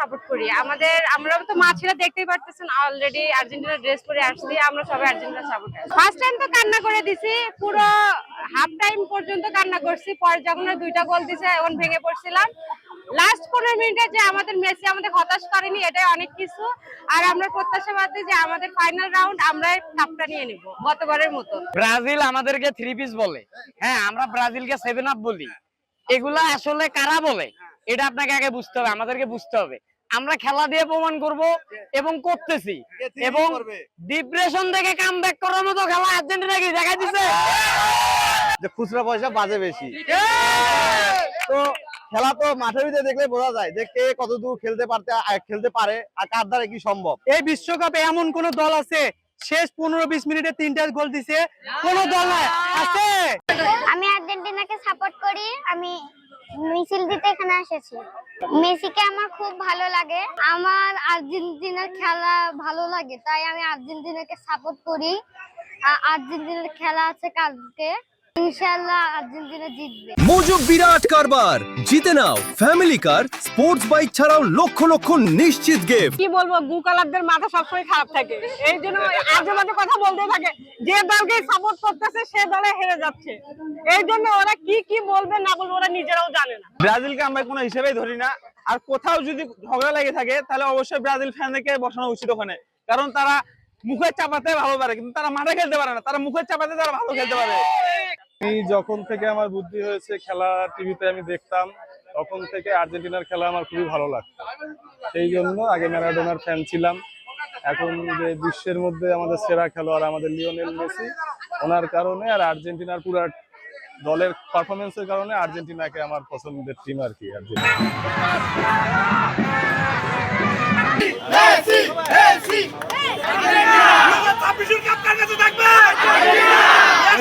Support করি। আমরা তো মা ছেলে দেখতেই পারতেছেন, অলরেডি আর্জেন্টিনা ড্রেস পরে আসছি, আমরা সবাই আর্জেন্টিনা সাপোর্ট করি। ফার্স্ট টাইম তো কান্না করে দিছি, পুরো হাফ টাইম পর্যন্ত কান্না করছি, পরে যখন 2টা গোল দিছে এখন ভেঙে পড়ছিলাম। লাস্ট 15 মিনিটে যে আমাদের মেসি আমাদের হতাশ করেনি, এটাই অনেক কিছু। আর আমরা প্রত্যাশাবাদী যে আমাদের ফাইনাল রাউন্ড আমরা কাপটা নিয়ে নিব গতবারের মতো। ব্রাজিল আমাদেরকে 3 পিস বলে, হ্যাঁ আমরা ব্রাজিলকে 7 আপ বলি। এগুলা আসলে কারা বলে এটা আপনাকে আগে বুঝতে হবে, আমাদেরকে বুঝতে হবে। আমরা খেলা দিয়ে প্রমাণ করব এবং করতেছি, এবং ডিপ্রেশন থেকে কামব্যাক করার মতো খেলা আর্জেন্টিনা কি দেখাই দিছে যে খুচরা পয়সা বাজে বেশি। তো খেলা তো মাঠের ভিতরে দেখলে বোঝা যায় যে কে কতদূর খেলতে পারে আর কার দ্বারা কি সম্ভব। এই বিশ্বকাপে এমন কোন দল আছে শেষ 15-20 মিনিটে 3টা গোল দিছে? কোন দল আছে? আমি আর্জেন্টিনাকে সাপোর্ট করি। আমি মিছিল দিতে এখানে এসেছি। মেসিকে আমার খুব ভালো লাগে, আমার আর্জেন্টিনার খেলা ভালো লাগে, তাই আমি আর্জেন্টিনাকে সাপোর্ট করি। আর্জেন্টিনার খেলা আছে কালকে, ইনশাআল্লাহ আর্জেন্টিনা জিতবে। মোজো বিরাট কারবার, জিতে নাও ফ্যামিলি কার, স্পোর্টস বাইক ছাড়াও লক্ষ লক্ষ নিশ্চিত গিফট। কি বলবো, গুকালারদের মাথা সবসময় খারাপ থাকে, এই জন্য আজে বাজে কথা বলতে থাকে। যে দলকে সাপোর্ট করতেছে সে দলে হেরে যাচ্ছে, এই জন্য ওরা কি বলবে না বলবে ওরা নিজেরাও জানে না। ব্রাজিলকে আমরা কোনো হিসেবেই ধরি না, আর কোথাও যদি ঝগড়া লেগে থাকে তাহলে অবশ্যই ব্রাজিল ফ্যানদেরকে বসানো উচিত ওখানে, কারণ তারা মুখের চাপাতে ভালো পারে কিন্তু তারা মাঠে খেলতে পারে না, তারা মুখের চাপাতে তারা ভালো খেলতে পারে। আমি যখন থেকে আমার বুদ্ধি হয়েছে খেলা টিভিতে আমি দেখতাম, তখন থেকে আর্জেন্টিনার খেলা আমার খুবই ভালো লাগতো। সেই জন্য আগে ম্যারাডোনার ফ্যান ছিলাম। এখন যে বিশ্বের মধ্যে আমাদের সেরা খেলোয়াড় আমাদের লিওনেল মেসি, ওনার কারণে আর আর্জেন্টিনার পুরো দলের পারফরমেন্সের কারণে আর্জেন্টিনাকে আমার পছন্দের টিম আর কি আর্জেন্টিনা।